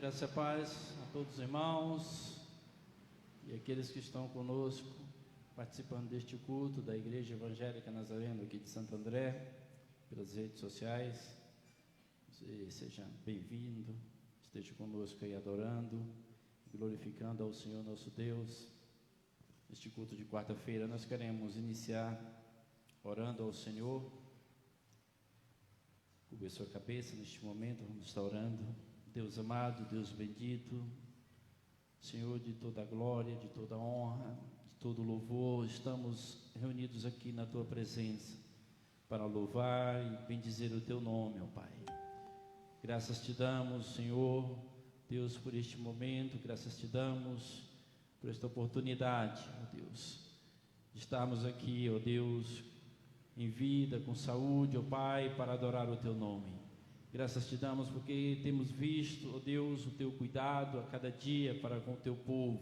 Graça e paz a todos os irmãos e aqueles que estão conosco, participando deste culto da Igreja Evangélica Nazareno aqui de Santo André, pelas redes sociais. Seja bem-vindo, esteja conosco aí adorando, glorificando ao Senhor nosso Deus. Neste culto de quarta-feira nós queremos iniciar orando ao Senhor. Cubra sua cabeça neste momento, vamos estar orando. Deus amado, Deus bendito, Senhor de toda a glória, de toda a honra, de todo o louvor, estamos reunidos aqui na Tua presença para louvar e bendizer o Teu nome, ó Pai. Graças te damos, Senhor, Deus, por este momento, graças te damos por esta oportunidade, ó Deus, de estarmos aqui, ó Deus, em vida, com saúde, ó Pai, para adorar o Teu nome. Graças te damos porque temos visto, ó Deus, o Teu cuidado a cada dia para com o Teu povo.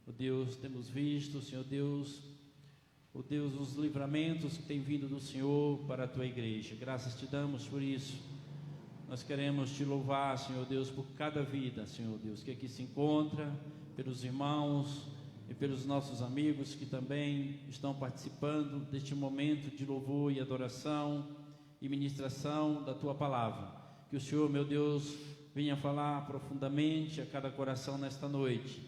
Ó Deus, temos visto, Senhor Deus, ó Deus, os livramentos que têm vindo do Senhor para a Tua igreja. Graças te damos por isso. Nós queremos te louvar, Senhor Deus, por cada vida, Senhor Deus, que aqui se encontra, pelos irmãos e pelos nossos amigos que também estão participando deste momento de louvor e adoração e ministração da Tua palavra. Que o Senhor, meu Deus, venha falar profundamente a cada coração nesta noite,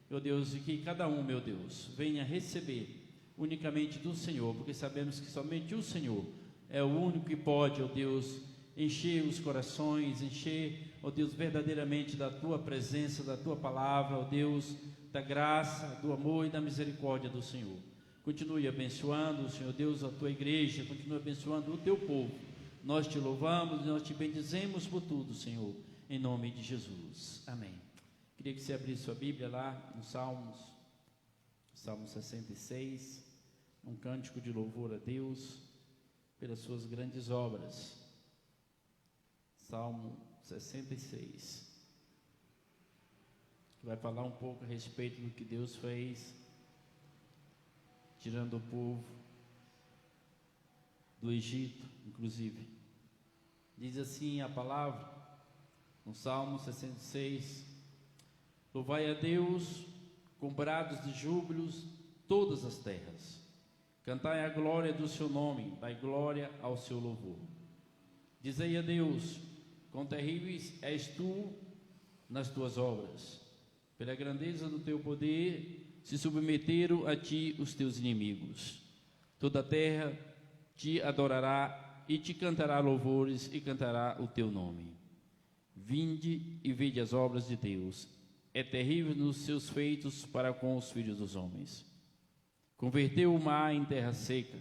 meu Deus, e que cada um, meu Deus, venha receber unicamente do Senhor, porque sabemos que somente o Senhor é o único que pode, ó Deus, encher os corações, encher, ó Deus, verdadeiramente da Tua presença, da Tua palavra, ó Deus, da graça, do amor e da misericórdia do Senhor. Continue abençoando, Senhor Deus, a Tua igreja, continue abençoando o Teu povo. Nós te louvamos e nós te bendizemos por tudo, Senhor, em nome de Jesus. Amém. Queria que você abrisse sua Bíblia lá no Salmo 66, um cântico de louvor a Deus pelas suas grandes obras. Salmo 66, que vai falar um pouco a respeito do que Deus fez, tirando o povo do Egito, inclusive. Diz assim a palavra, no Salmo 66, louvai a Deus com brados de júbilos todas as terras, cantai a glória do seu nome, dai glória ao seu louvor. Dizei a Deus, quão terríveis és tu nas tuas obras, pela grandeza do teu poder se submeteram a ti os teus inimigos. Toda a terra te adorará e te cantará louvores e cantará o teu nome. Vinde e vede as obras de Deus, é terrível nos seus feitos para com os filhos dos homens. Converteu o mar em terra seca,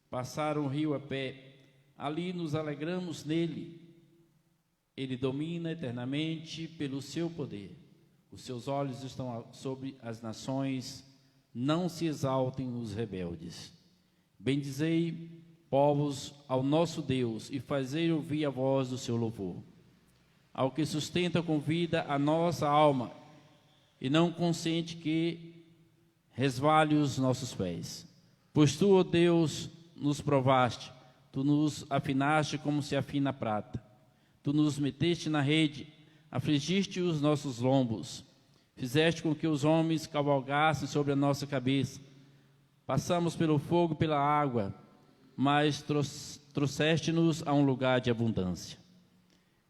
passaram o rio a pé, ali nos alegramos nele. Ele domina eternamente pelo seu poder. Os seus olhos estão sobre as nações, não se exaltem os rebeldes. Bendizei, povos, ao nosso Deus, e fazei ouvir a voz do seu louvor. Ao que sustenta com vida a nossa alma, e não consente que resvale os nossos pés. Pois tu, ó Deus, nos provaste, tu nos afinaste como se afina a prata. Tu nos meteste na rede, afligiste os nossos lombos, fizeste com que os homens cavalgassem sobre a nossa cabeça. Passamos pelo fogo e pela água, mas trouxeste-nos a um lugar de abundância.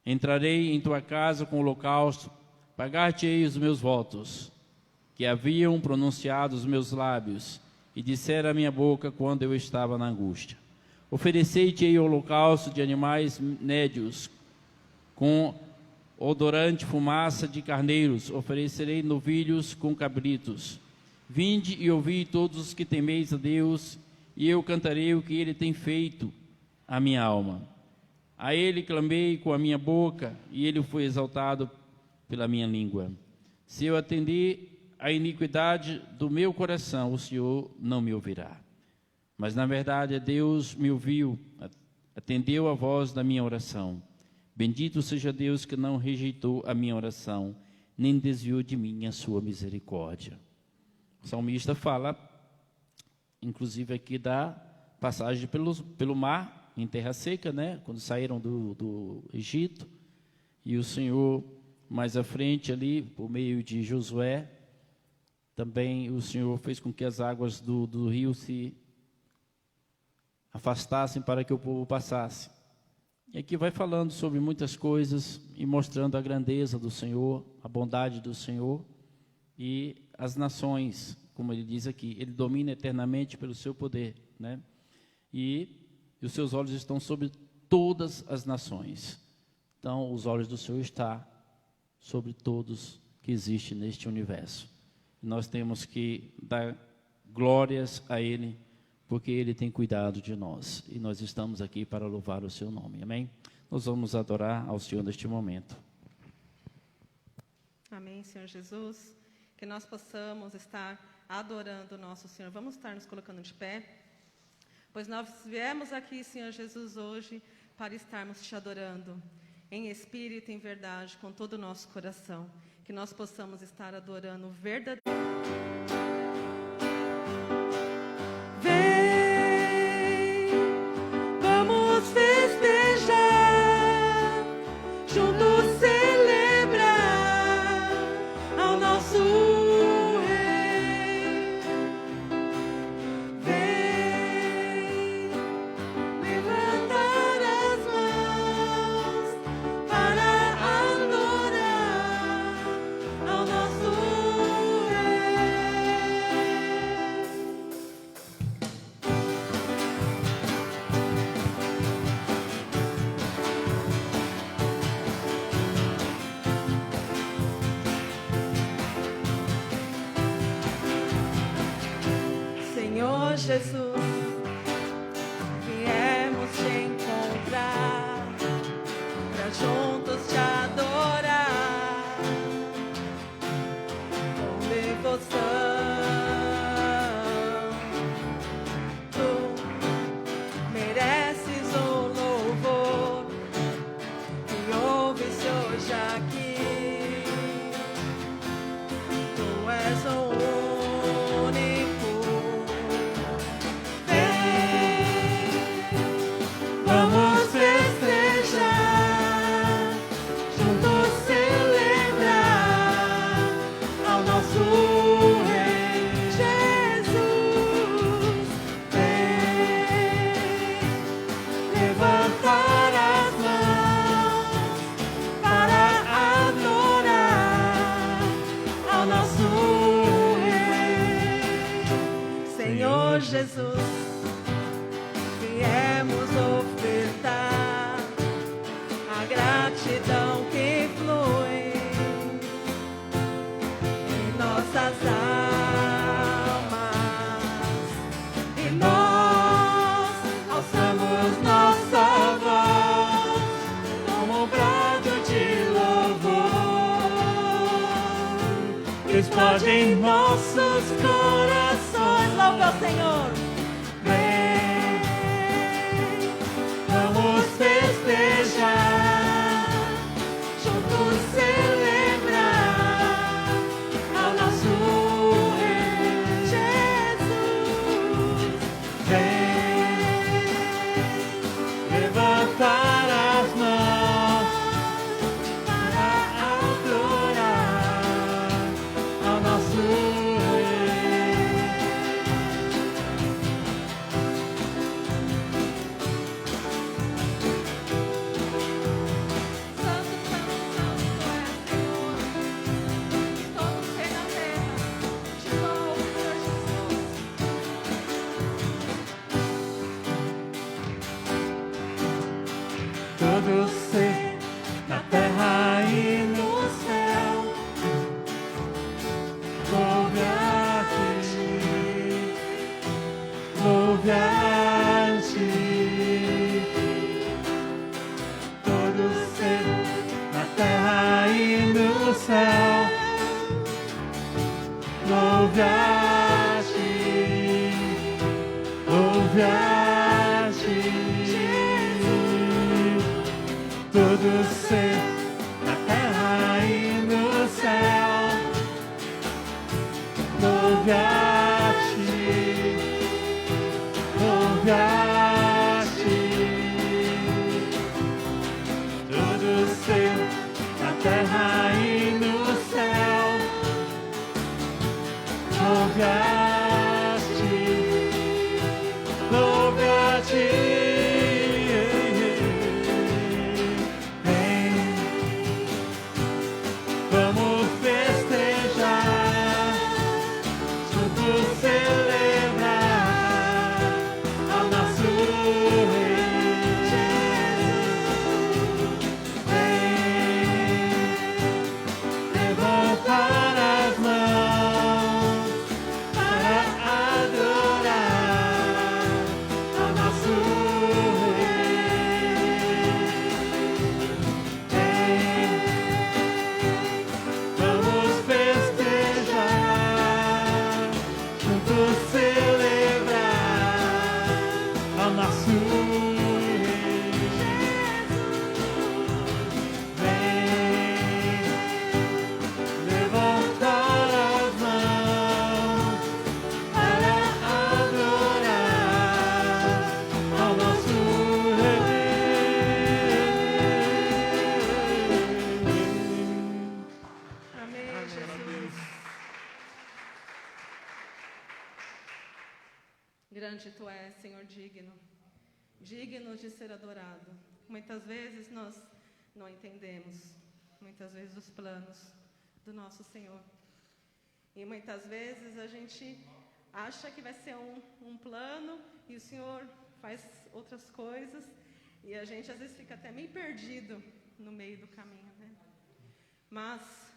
Entrarei em tua casa com holocausto, pagar-te-ei os meus votos, que haviam pronunciado os meus lábios, e dissera a minha boca quando eu estava na angústia. Oferecei-te-ei holocausto de animais nédios, com odorante fumaça de carneiros, oferecerei novilhos com cabritos. Vinde e ouvi todos os que temeis a Deus, e eu cantarei o que Ele tem feito à minha alma. A Ele clamei com a minha boca, e Ele foi exaltado pela minha língua. Se eu atender à iniquidade do meu coração, o Senhor não me ouvirá. Mas na verdade Deus me ouviu, atendeu a voz da minha oração. Bendito seja Deus que não rejeitou a minha oração, nem desviou de mim a sua misericórdia. O salmista fala, inclusive aqui da passagem pelo mar, em terra seca, né? Quando saíram do Egito, e o Senhor mais à frente ali, por meio de Josué, também o Senhor fez com que as águas do rio se afastassem para que o povo passasse. E aqui vai falando sobre muitas coisas e mostrando a grandeza do Senhor, a bondade do Senhor e as nações, como ele diz aqui, ele domina eternamente pelo seu poder, né? E os seus olhos estão sobre todas as nações. Então, os olhos do Senhor estão sobre todos que existem neste universo. Nós temos que dar glórias a Ele, porque Ele tem cuidado de nós. E nós estamos aqui para louvar o seu nome. Amém? Nós vamos adorar ao Senhor neste momento. Amém, Senhor Jesus. Que nós possamos estar adorando o nosso Senhor. Vamos estar nos colocando de pé. Pois nós viemos aqui, Senhor Jesus, hoje para estarmos te adorando. Em espírito e em verdade, com todo o nosso coração. Que nós possamos estar adorando verdadeiramente. Jesus, viemos te encontrar pra juntos te adorar com devoção. Tu mereces o louvor que ouve-se hoje aqui. Tu és o Jesus, viemos ofertar a gratidão que flui em nossas almas, e nós alçamos nossa voz como um brado de louvor, explode em nossos corações. Louva ao Senhor. Vem, vamos festejar, juntos celebrar ao nosso Rei Jesus. Vem, levantar as mãos para adorar ao nosso todo ser na terra e no céu, louve a ti, louve a ti. Todo ser na terra e no céu, louve a ti, louve a ti. Todo ser na terra e no céu, louve a ti, louve a ti. Todo ser na terra e grande Tu és, Senhor, digno de ser adorado. Muitas vezes nós não entendemos, muitas vezes os planos do nosso Senhor. E muitas vezes a gente acha que vai ser um plano e o Senhor faz outras coisas e a gente às vezes fica até meio perdido no meio do caminho, né? Mas,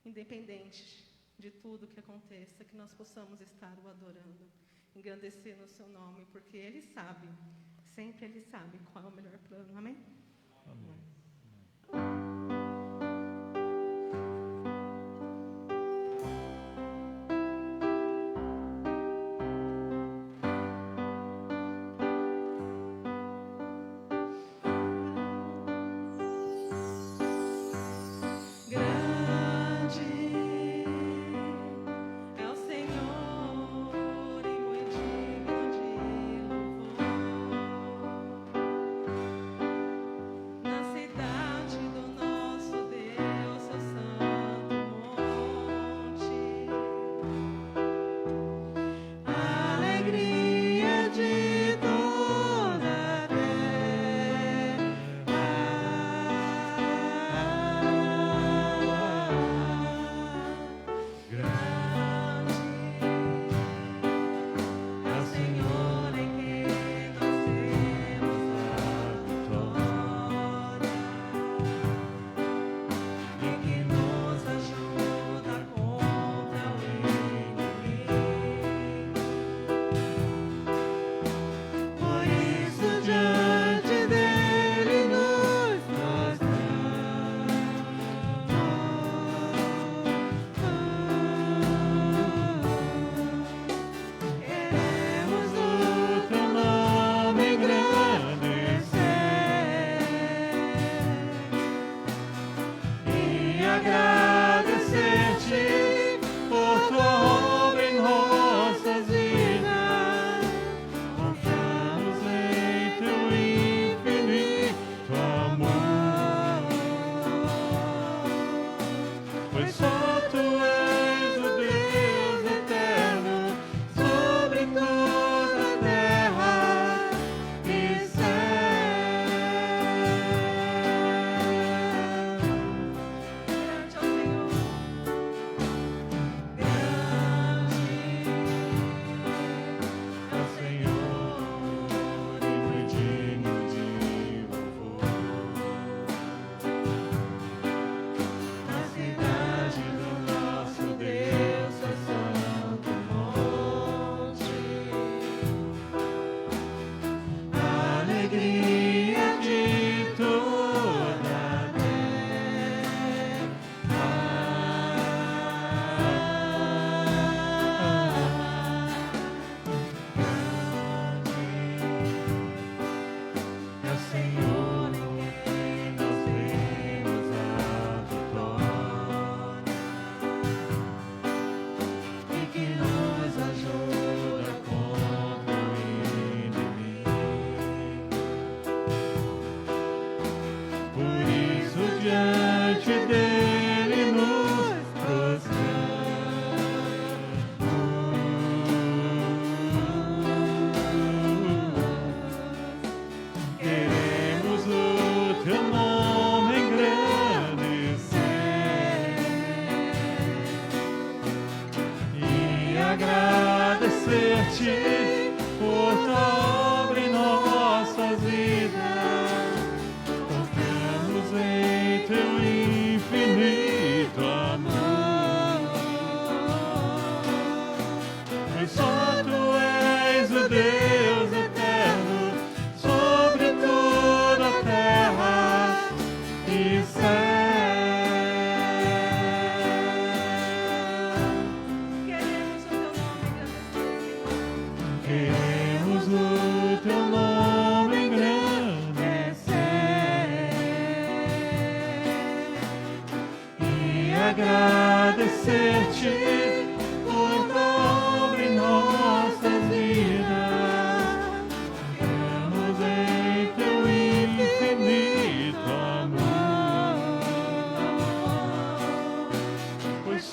independente de tudo que aconteça, que nós possamos estar o adorando, engrandecer no seu nome, porque Ele sabe, sempre Ele sabe qual é o melhor plano. Amém? Amém.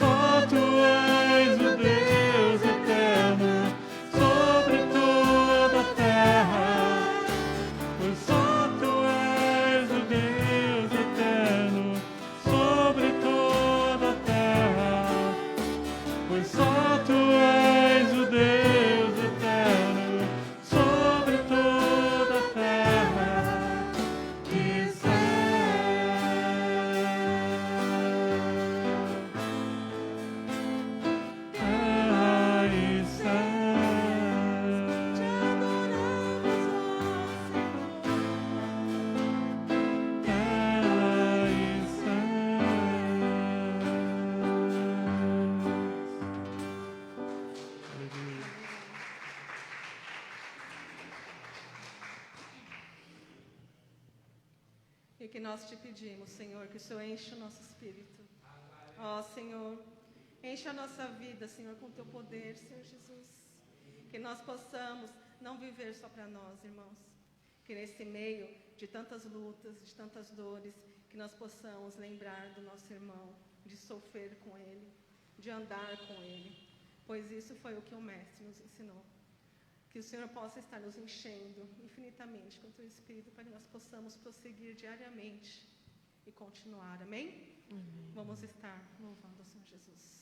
Só Tu és o Deus eterno, sobre tudo. E que nós te pedimos, Senhor, que o Senhor enche o nosso espírito. Ó, Senhor, enche a nossa vida, Senhor, com o teu poder, Senhor Jesus. Que nós possamos não viver só para nós, irmãos. Que nesse meio de tantas lutas, de tantas dores, que nós possamos lembrar do nosso irmão, de sofrer com ele, de andar com ele. Pois isso foi o que o Mestre nos ensinou. Que o Senhor possa estar nos enchendo infinitamente com o teu Espírito, para que nós possamos prosseguir diariamente e continuar. Amém? Vamos estar louvando o Senhor Jesus.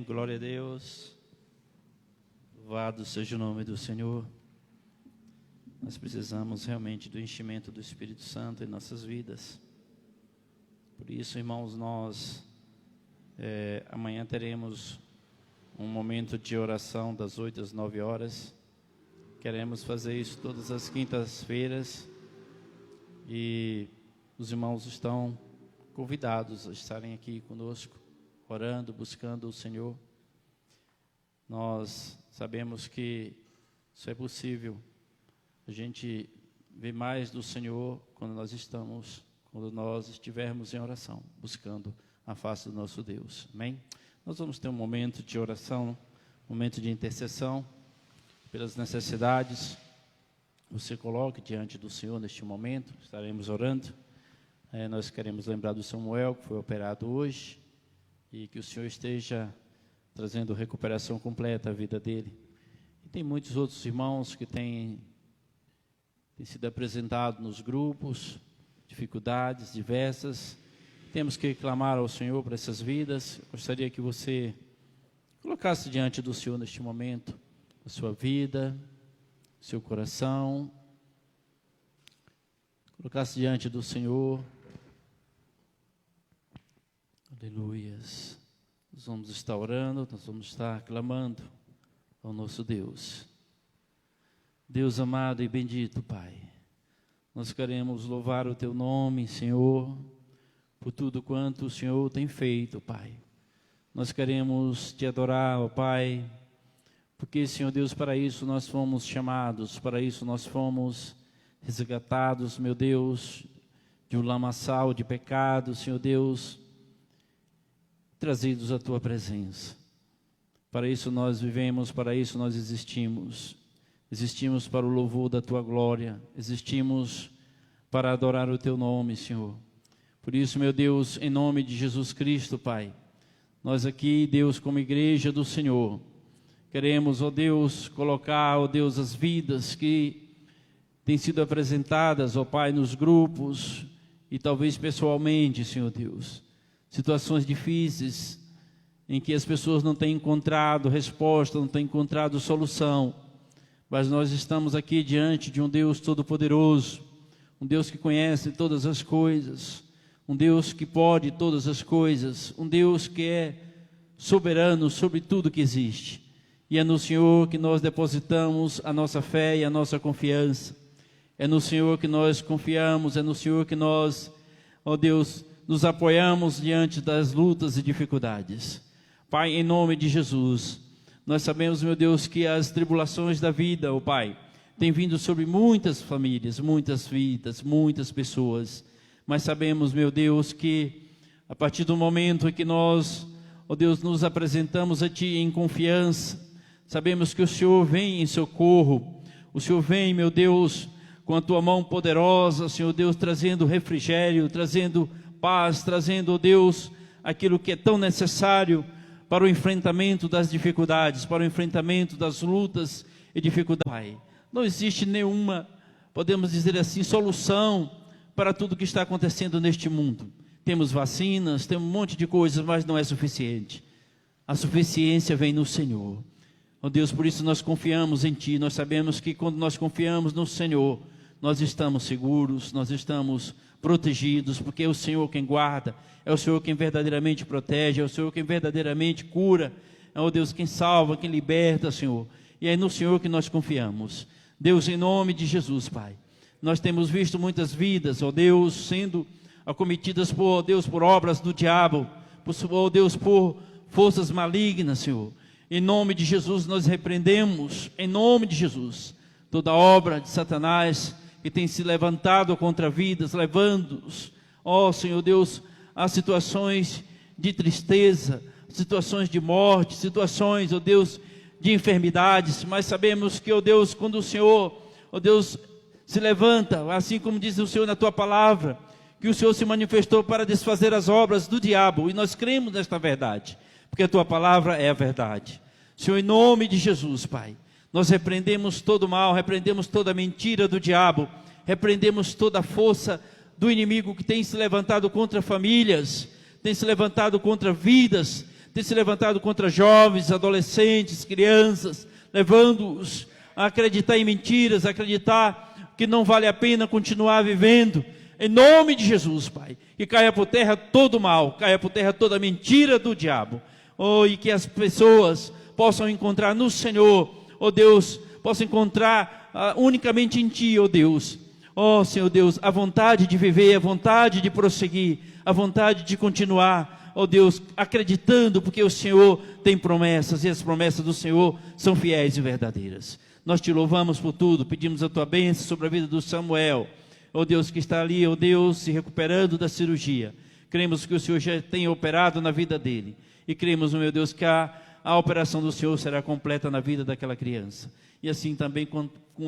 Glória a Deus. Louvado seja o nome do Senhor. Nós precisamos realmente do enchimento do Espírito Santo em nossas vidas. Por isso, irmãos, nós amanhã teremos um momento de oração das 8 às 9 horas. Queremos fazer isso todas as quintas-feiras. E os irmãos estão convidados a estarem aqui conosco, orando, buscando o Senhor. Nós sabemos que isso é possível. A gente vê mais do Senhor quando nós estivermos em oração, buscando a face do nosso Deus. Amém? Nós vamos ter um momento de oração, um momento de intercessão pelas necessidades. Você coloque diante do Senhor neste momento, estaremos orando. Nós queremos lembrar do Samuel, que foi operado hoje, e que o Senhor esteja trazendo recuperação completa à vida dele. E tem muitos outros irmãos que têm sido apresentados nos grupos, dificuldades diversas. Temos que clamar ao Senhor por essas vidas. Gostaria que você colocasse diante do Senhor neste momento a sua vida, seu coração, colocasse diante do Senhor. Aleluias. Nós vamos estar orando, nós vamos estar clamando ao nosso Deus. Deus amado e bendito, Pai, nós queremos louvar o Teu nome, Senhor, por tudo quanto o Senhor tem feito, Pai. Nós queremos Te adorar, ó Pai, porque, Senhor Deus, para isso nós fomos chamados, para isso nós fomos resgatados, meu Deus, de um lamaçal de pecado, Senhor Deus, trazidos à Tua presença. Para isso nós vivemos, para isso nós existimos. Existimos para o louvor da Tua glória, existimos para adorar o Teu nome, Senhor. Por isso, meu Deus, em nome de Jesus Cristo, Pai, nós aqui, Deus, como igreja do Senhor, queremos, ó Deus, colocar, ó Deus, as vidas que têm sido apresentadas, ó Pai, nos grupos e talvez pessoalmente, Senhor Deus. Situações difíceis em que as pessoas não têm encontrado resposta, não têm encontrado solução. Mas nós estamos aqui diante de um Deus todo-poderoso, um Deus que conhece todas as coisas, um Deus que pode todas as coisas, um Deus que é soberano sobre tudo que existe. E é no Senhor que nós depositamos a nossa fé e a nossa confiança. É no Senhor que nós confiamos, é no Senhor que nós, ó Deus, nos apoiamos diante das lutas e dificuldades. Pai, em nome de Jesus, nós sabemos, meu Deus, que as tribulações da vida, ó Pai, têm vindo sobre muitas famílias, muitas vidas, muitas pessoas. Mas sabemos, meu Deus, que a partir do momento em que nós, ó Deus, nos apresentamos a Ti em confiança, sabemos que o Senhor vem em socorro, o Senhor vem, meu Deus, com a Tua mão poderosa, Senhor Deus, trazendo refrigério, trazendo paz, trazendo, ó Deus, aquilo que é tão necessário para o enfrentamento das dificuldades, para o enfrentamento das lutas e dificuldades. Pai, não existe nenhuma, podemos dizer assim, solução para tudo que está acontecendo neste mundo. Temos vacinas, temos um monte de coisas, mas não é suficiente. A suficiência vem no Senhor. Ó Deus, por isso nós confiamos em Ti. Nós sabemos que quando nós confiamos no Senhor, nós estamos seguros, nós estamos protegidos, porque é o Senhor quem guarda, é o Senhor quem verdadeiramente protege, é o Senhor quem verdadeiramente cura, é o Deus quem salva, quem liberta, Senhor. E é no Senhor que nós confiamos. Deus, em nome de Jesus, Pai, nós temos visto muitas vidas, ó Deus, sendo acometidas por, ó Deus, por obras do diabo, ó Deus, por forças malignas, Senhor. Em nome de Jesus nós repreendemos, em nome de Jesus, toda obra de Satanás que tem se levantado contra vidas, levando-os, ó Senhor Deus, a situações de tristeza, situações de morte, situações, ó Deus, de enfermidades. Mas sabemos que, ó Deus, quando o Senhor, ó Deus, se levanta, assim como diz o Senhor na Tua palavra, que o Senhor se manifestou para desfazer as obras do diabo, e nós cremos nesta verdade, porque a Tua palavra é a verdade. Senhor, em nome de Jesus, Pai, nós repreendemos todo o mal, repreendemos toda a mentira do diabo, repreendemos toda a força do inimigo que tem se levantado contra famílias, tem se levantado contra vidas, tem se levantado contra jovens, adolescentes, crianças, levando-os a acreditar em mentiras, a acreditar que não vale a pena continuar vivendo. Em nome de Jesus, Pai, que caia por terra todo o mal, caia por terra toda a mentira do diabo, e que as pessoas possam encontrar no Senhor, ó Deus, possam encontrar unicamente em Ti, ó Deus, ó Senhor Deus, a vontade de viver, a vontade de prosseguir, a vontade de continuar, ó Deus, acreditando, porque o Senhor tem promessas, e as promessas do Senhor são fiéis e verdadeiras. Nós te louvamos por tudo, pedimos a tua bênção sobre a vida do Samuel, ó Deus, que está ali, ó Deus, se recuperando da cirurgia. Cremos que o Senhor já tem operado na vida dele, e cremos, meu Deus, que a operação do Senhor será completa na vida daquela criança, e assim também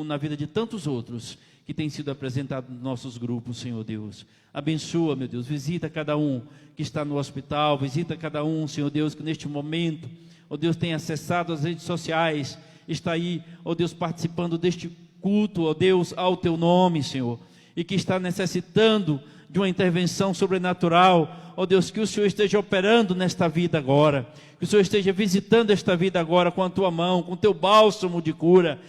na vida de tantos outros que têm sido apresentados nos nossos grupos, Senhor Deus. Abençoa, meu Deus, visita cada um que está no hospital, visita cada um, Senhor Deus, que neste momento, ó Deus, tem acessado as redes sociais, está aí, ó Deus, participando deste culto, ó Deus, ao teu nome, Senhor, e que está necessitando de uma intervenção sobrenatural, ó Deus, que o Senhor esteja operando nesta vida agora, que o Senhor esteja visitando esta vida agora com a tua mão, com o teu bálsamo de cura,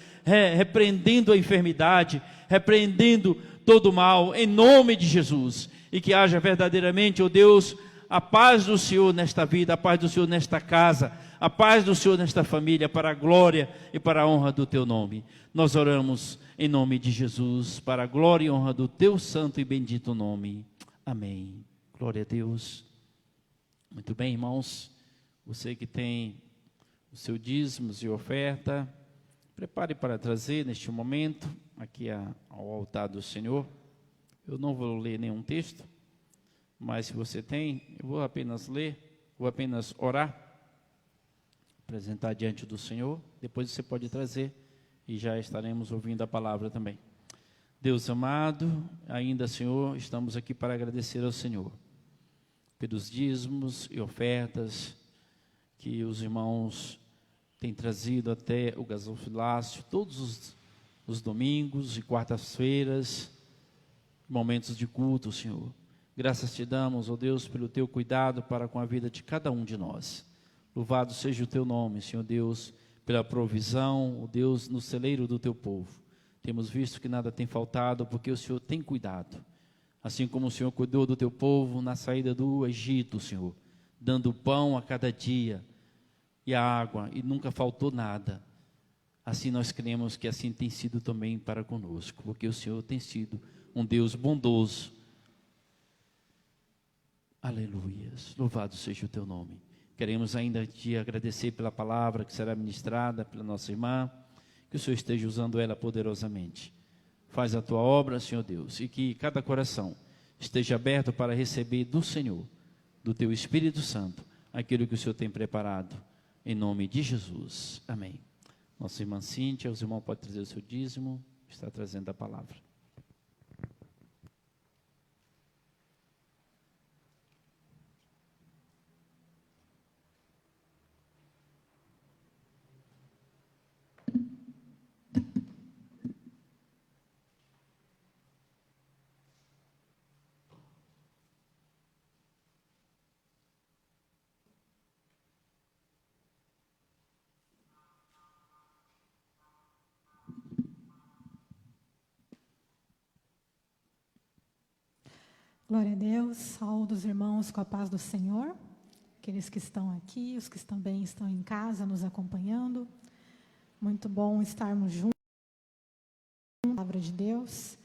repreendendo a enfermidade, repreendendo todo o mal, em nome de Jesus, e que haja verdadeiramente, ó Deus, a paz do Senhor nesta vida, a paz do Senhor nesta casa, a paz do Senhor nesta família, para a glória e para a honra do teu nome. Nós oramos em nome de Jesus, para a glória e honra do teu santo e bendito nome. Amém. Glória a Deus. Muito bem, irmãos, você que tem o seu dízimos e oferta, prepare para trazer neste momento, aqui ao altar do Senhor. Eu não vou ler nenhum texto, mas se você tem, eu vou apenas ler, vou apenas orar, apresentar diante do Senhor, depois você pode trazer e já estaremos ouvindo a palavra também. Deus amado, ainda, Senhor, estamos aqui para agradecer ao Senhor pelos dízimos e ofertas que os irmãos têm trazido até o gasofilácio todos os domingos e quartas-feiras, momentos de culto, Senhor. Graças te damos, ó Deus, pelo teu cuidado para com a vida de cada um de nós. Louvado seja o teu nome, Senhor Deus, pela provisão, ó Deus, no celeiro do teu povo. Temos visto que nada tem faltado, porque o Senhor tem cuidado. Assim como o Senhor cuidou do teu povo na saída do Egito, Senhor, dando pão a cada dia e a água, e nunca faltou nada. Assim nós cremos que assim tem sido também para conosco, porque o Senhor tem sido um Deus bondoso. Aleluias, louvado seja o teu nome. Queremos ainda te agradecer pela palavra que será ministrada pela nossa irmã, que o Senhor esteja usando ela poderosamente. Faz a tua obra, Senhor Deus, e que cada coração esteja aberto para receber do Senhor, do teu Espírito Santo, aquilo que o Senhor tem preparado, em nome de Jesus. Amém. Nossa irmã Cíntia, os irmãos podem trazer o seu dízimo, está trazendo a palavra. Glória a Deus, saúdo os irmãos com a paz do Senhor, aqueles que estão aqui, os que também estão em casa nos acompanhando. Muito bom estarmos juntos na palavra de Deus.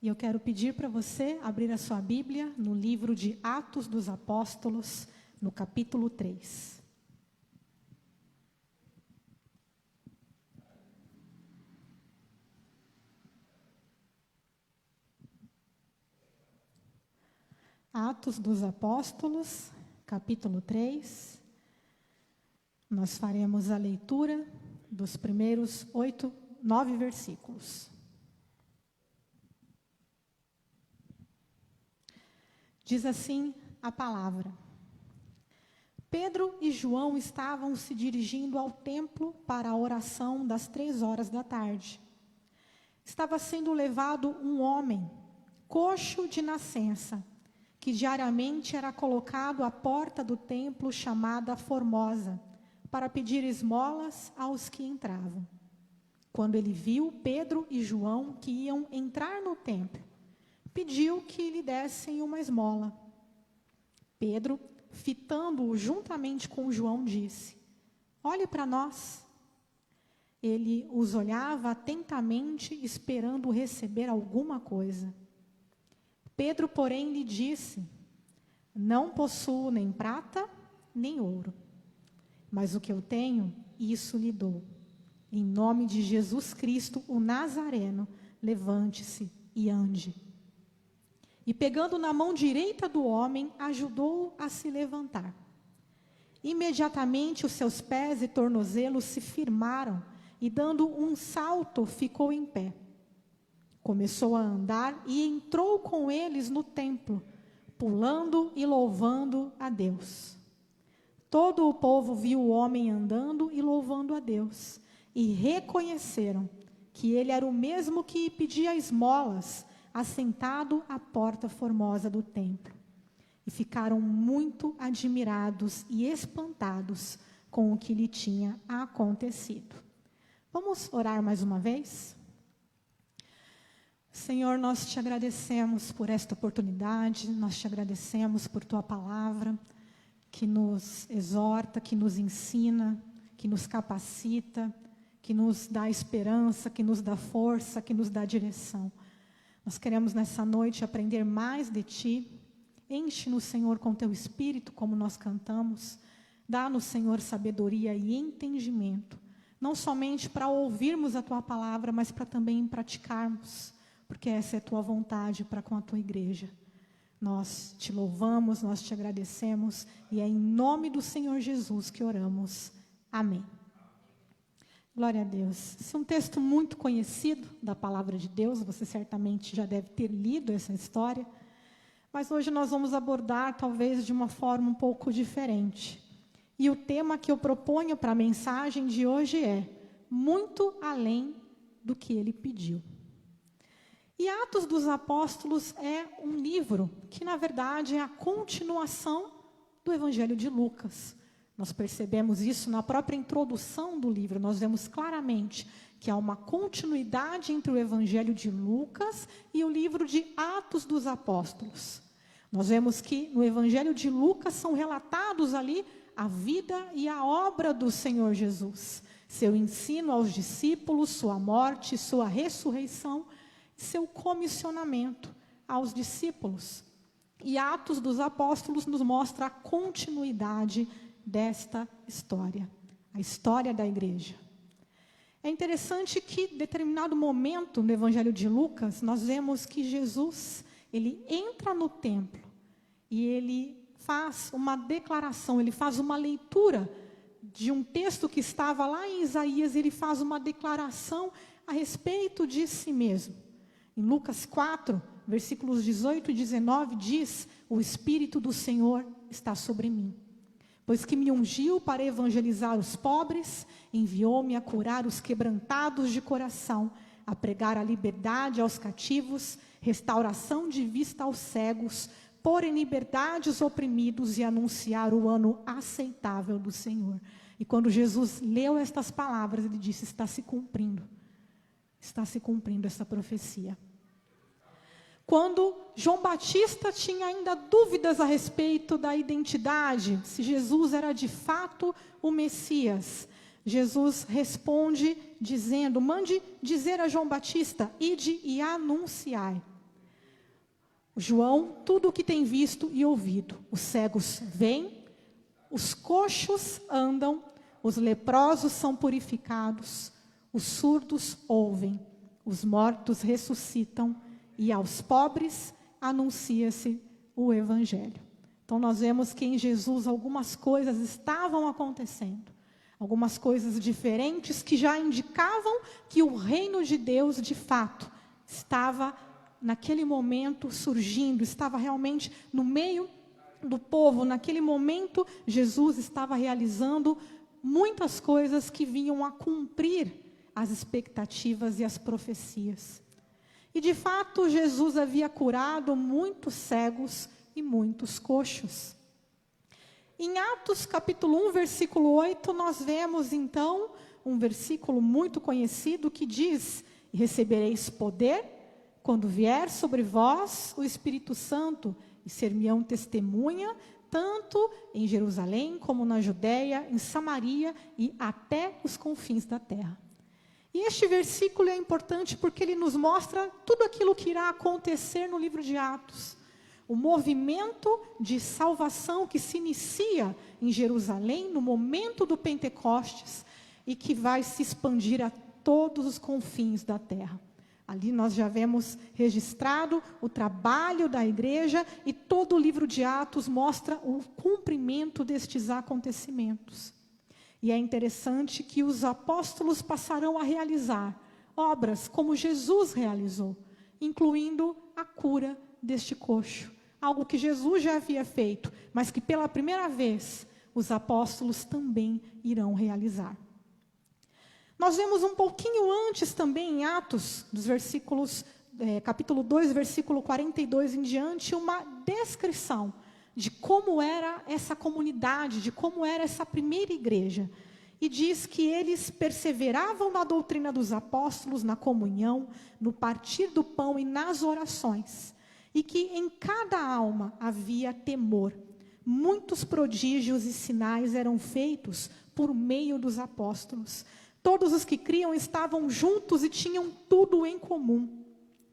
E eu quero pedir para você abrir a sua Bíblia no livro de Atos dos Apóstolos, no capítulo 3. Atos dos Apóstolos, capítulo 3, nós faremos a leitura dos primeiros 9 versículos. Diz assim a palavra: Pedro e João estavam se dirigindo ao templo para a oração das 3 horas da tarde. Estava sendo levado um homem, coxo de nascença, que diariamente era colocado à porta do templo chamada Formosa, para pedir esmolas aos que entravam. Quando ele viu Pedro e João que iam entrar no templo, pediu que lhe dessem uma esmola. Pedro, fitando-o juntamente com João, disse: Olhe para nós. ele os olhava atentamente, esperando receber alguma coisa. Pedro, porém, lhe disse: não possuo nem prata, nem ouro, mas o que eu tenho, isso lhe dou. Em nome de Jesus Cristo, o Nazareno, levante-se e ande. E pegando na mão direita do homem, ajudou-o a se levantar. Imediatamente os seus pés e tornozelos se firmaram, e dando um salto, ficou em pé. Começou a andar e entrou com eles no templo, pulando e louvando a Deus. Todo o povo viu o homem andando e louvando a Deus, e reconheceram que ele era o mesmo que pedia esmolas, assentado à porta formosa do templo. E ficaram muito admirados e espantados com o que lhe tinha acontecido. Vamos orar mais uma vez? Senhor, nós te agradecemos por esta oportunidade, nós te agradecemos por tua palavra, que nos exorta, que nos ensina, que nos capacita, que nos dá esperança, que nos dá força, que nos dá direção. Nós queremos nessa noite aprender mais de ti. Enche-nos, Senhor, com teu Espírito, como nós cantamos. Dá-nos, Senhor, sabedoria e entendimento, não somente para ouvirmos a tua palavra, mas para também praticarmos, porque essa é a tua vontade para com a tua igreja. Nós te louvamos, nós te agradecemos, e é em nome do Senhor Jesus que oramos. Amém. Glória a Deus. Esse é um texto muito conhecido da palavra de Deus, você certamente já deve ter lido essa história, mas hoje nós vamos abordar talvez de uma forma um pouco diferente. E o tema que eu proponho para a mensagem de hoje é: muito além do que ele pediu. E Atos dos Apóstolos é um livro que, na verdade, é a continuação do Evangelho de Lucas. Nós percebemos isso na própria introdução do livro. Nós vemos claramente que há uma continuidade entre o Evangelho de Lucas e o livro de Atos dos Apóstolos. Nós vemos que no Evangelho de Lucas são relatados ali a vida e a obra do Senhor Jesus, seu ensino aos discípulos, sua morte, sua ressurreição, seu comissionamento aos discípulos. E Atos dos Apóstolos nos mostra a continuidade desta história, a história da igreja. É interessante que, em determinado momento no Evangelho de Lucas, nós vemos que Jesus, ele entra no templo e ele faz uma declaração, ele faz uma leitura de um texto que estava lá em Isaías, ele faz uma declaração a respeito de si mesmo. Em Lucas 4, versículos 18 e 19, diz: o Espírito do Senhor está sobre mim, pois que me ungiu para evangelizar os pobres, enviou-me a curar os quebrantados de coração, a pregar a liberdade aos cativos, restauração de vista aos cegos, pôr em liberdade os oprimidos e anunciar o ano aceitável do Senhor. E quando Jesus leu estas palavras, ele disse: está se cumprindo essa profecia. Quando João Batista tinha ainda dúvidas a respeito da identidade, se Jesus era de fato o Messias, Jesus responde dizendo: mande dizer a João Batista, ide e anunciai. João, tudo o que tem visto e ouvido: os cegos veem, os coxos andam, os leprosos são purificados, os surdos ouvem, os mortos ressuscitam, e aos pobres anuncia-se o Evangelho. Então nós vemos que em Jesus algumas coisas estavam acontecendo, algumas coisas diferentes que já indicavam que o reino de Deus de fato estava naquele momento surgindo, estava realmente no meio do povo. Naquele momento Jesus estava realizando muitas coisas que vinham a cumprir as expectativas e as profecias. E de fato Jesus havia curado muitos cegos e muitos coxos. Em Atos capítulo 1, versículo 8, nós vemos então um versículo muito conhecido que diz: recebereis poder quando vier sobre vós o Espírito Santo, e ser-me-ão testemunha, tanto em Jerusalém como na Judéia, em Samaria e até os confins da terra. E este versículo é importante porque ele nos mostra tudo aquilo que irá acontecer no livro de Atos. O movimento de salvação que se inicia em Jerusalém no momento do Pentecostes e que vai se expandir a todos os confins da terra. Ali nós já vemos registrado o trabalho da igreja e todo o livro de Atos mostra o cumprimento destes acontecimentos. E é interessante que os apóstolos passarão a realizar obras como Jesus realizou, incluindo a cura deste coxo. Algo que Jesus já havia feito, mas que pela primeira vez os apóstolos também irão realizar. Nós vemos um pouquinho antes também em Atos, dos versículos, capítulo 2, versículo 42 em diante, uma descrição de como era essa comunidade, de como era essa primeira igreja. E diz que eles perseveravam na doutrina dos apóstolos, na comunhão, no partir do pão e nas orações. E que em cada alma havia temor. Muitos prodígios e sinais eram feitos por meio dos apóstolos. Todos os que criam estavam juntos e tinham tudo em comum.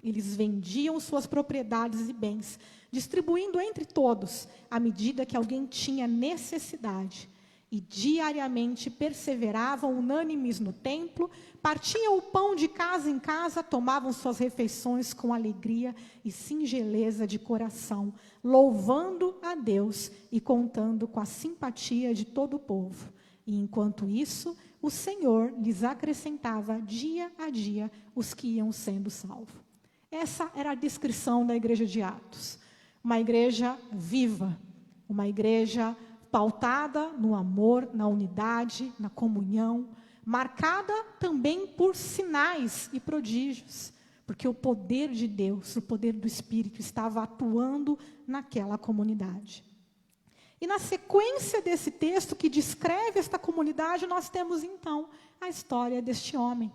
Eles vendiam suas propriedades e bens, distribuindo entre todos, à medida que alguém tinha necessidade. E diariamente perseveravam unânimes no templo, partiam o pão de casa em casa, tomavam suas refeições com alegria e singeleza de coração, louvando a Deus e contando com a simpatia de todo o povo. E enquanto isso, o Senhor lhes acrescentava dia a dia os que iam sendo salvos. Essa era a descrição da igreja de Atos. Uma igreja viva, uma igreja pautada no amor, na unidade, na comunhão, marcada também por sinais e prodígios, porque o poder de Deus, o poder do Espírito estava atuando naquela comunidade. E na sequência desse texto que descreve esta comunidade, nós temos então a história deste homem,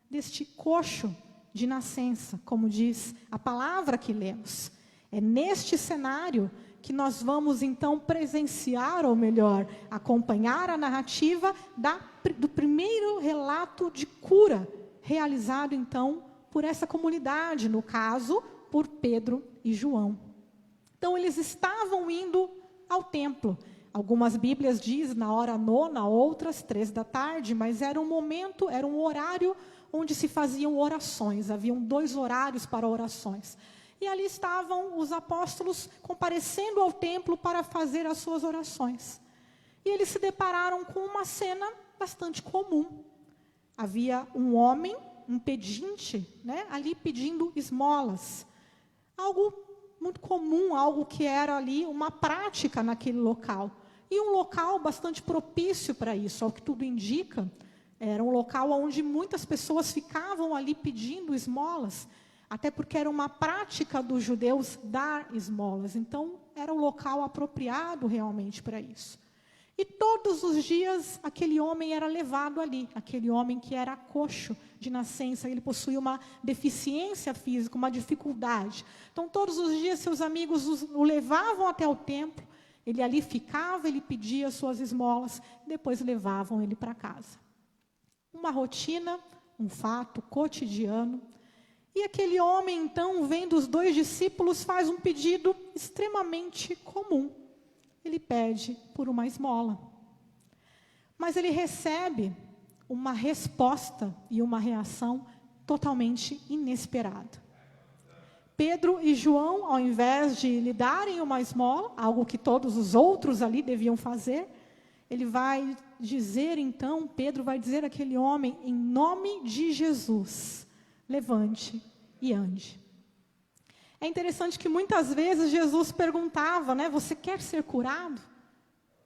deste coxo de nascença, como diz a palavra que lemos. É neste cenário que nós vamos então presenciar, ou melhor, acompanhar a narrativa do primeiro relato de cura, realizado então por essa comunidade, no caso, por Pedro e João. Então eles estavam indo ao templo. Algumas Bíblias dizem na hora nona, outras 3 da tarde, mas era um momento, era um horário onde se faziam orações. Haviam 2 horários para orações. E ali estavam os apóstolos comparecendo ao templo para fazer as suas orações. E eles se depararam com uma cena bastante comum. Havia um homem, um pedinte, ali pedindo esmolas. Algo muito comum, algo que era ali uma prática naquele local. E um local bastante propício para isso, ao que tudo indica. Era um local onde muitas pessoas ficavam ali pedindo esmolas, até porque era uma prática dos judeus dar esmolas. Então, era um local apropriado realmente para isso. E todos os dias, aquele homem era levado ali, aquele homem que era coxo de nascença, ele possuía uma deficiência física, uma dificuldade. Então, todos os dias, seus amigos o levavam até o templo, ele ali ficava, ele pedia suas esmolas, e depois levavam ele para casa. Uma rotina, um fato cotidiano. E aquele homem, então, vendo os 2 discípulos, faz um pedido extremamente comum. Ele pede por uma esmola. Mas ele recebe uma resposta e uma reação totalmente inesperada. Pedro e João, ao invés de lhe darem uma esmola, algo que todos os outros ali deviam fazer, ele vai dizer, então, Pedro vai dizer àquele homem, em nome de Jesus, levante e ande. É interessante que muitas vezes Jesus perguntava, você quer ser curado?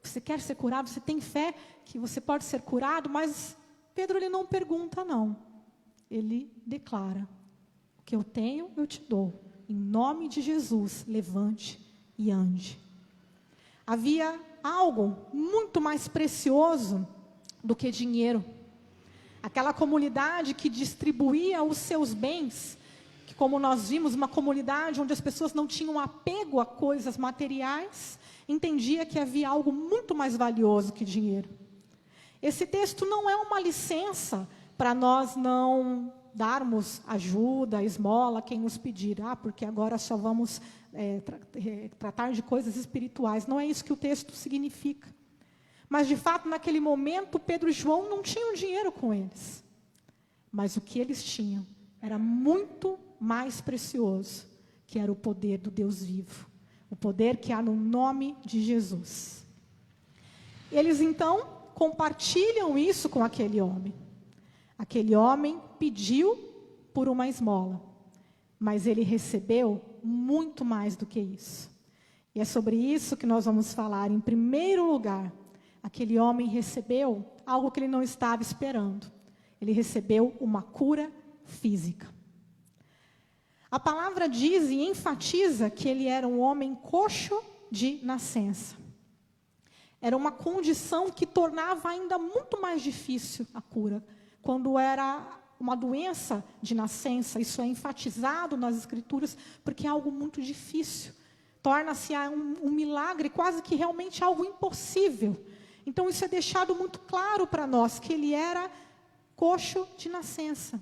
Você quer ser curado? Você tem fé que você pode ser curado? Mas Pedro, ele não pergunta, não. Ele declara, o que eu tenho, eu te dou. Em nome de Jesus, levante e ande. Havia algo muito mais precioso do que dinheiro. Aquela comunidade que distribuía os seus bens, que, como nós vimos, uma comunidade onde as pessoas não tinham apego a coisas materiais, entendia que havia algo muito mais valioso que dinheiro. Esse texto não é uma licença para nós não darmos ajuda, esmola, quem nos pedir, porque agora só vamos tratar de coisas espirituais. Não é isso que o texto significa. Mas, de fato, naquele momento, Pedro e João não tinham dinheiro com eles. Mas o que eles tinham era muito mais precioso, que era o poder do Deus vivo. O poder que há no nome de Jesus. Eles, então, compartilham isso com aquele homem. Aquele homem pediu por uma esmola, mas ele recebeu muito mais do que isso. E é sobre isso que nós vamos falar. Em primeiro lugar, aquele homem recebeu algo que ele não estava esperando. Ele recebeu uma cura física. A palavra diz e enfatiza que ele era um homem coxo de nascença. Era uma condição que tornava ainda muito mais difícil a cura. Quando era uma doença de nascença, isso é enfatizado nas Escrituras, porque é algo muito difícil. Torna-se um milagre, quase que realmente algo impossível. Então, isso é deixado muito claro para nós, que ele era coxo de nascença.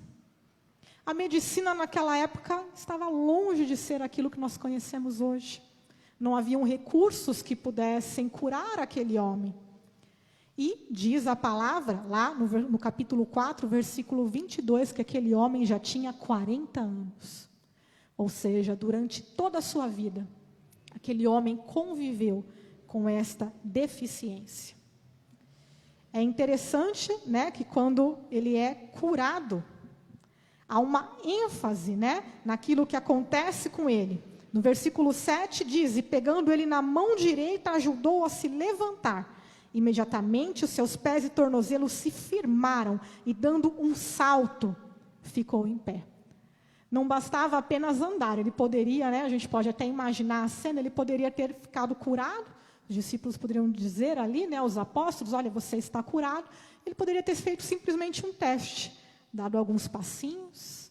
A medicina naquela época estava longe de ser aquilo que nós conhecemos hoje. Não haviam recursos que pudessem curar aquele homem. E diz a palavra, lá no capítulo 4, versículo 22, que aquele homem já tinha 40 anos. Ou seja, durante toda a sua vida, aquele homem conviveu com esta deficiência. É interessante, né, que quando ele é curado, há uma ênfase, né, naquilo que acontece com ele. No versículo 7 diz, e pegando ele na mão direita, ajudou a se levantar. Imediatamente os seus pés e tornozelos se firmaram, e dando um salto, ficou em pé. Não bastava apenas andar, ele poderia, né, a gente pode até imaginar a cena, ele poderia ter ficado curado, os discípulos poderiam dizer ali, né, os apóstolos, olha, você está curado. Ele poderia ter feito simplesmente um teste, dado alguns passinhos,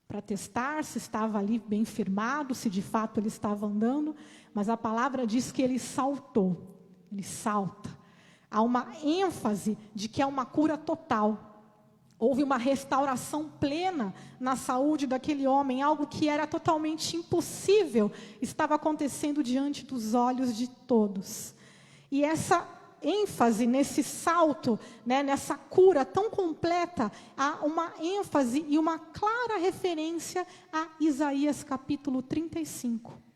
para testar se estava ali bem firmado, se de fato ele estava andando, mas a palavra diz que ele saltou, ele salta. Há uma ênfase de que é uma cura total. Houve uma restauração plena na saúde daquele homem, algo que era totalmente impossível, estava acontecendo diante dos olhos de todos. E essa ênfase nesse salto, né, nessa cura tão completa, há uma ênfase e uma clara referência a Isaías capítulo 35.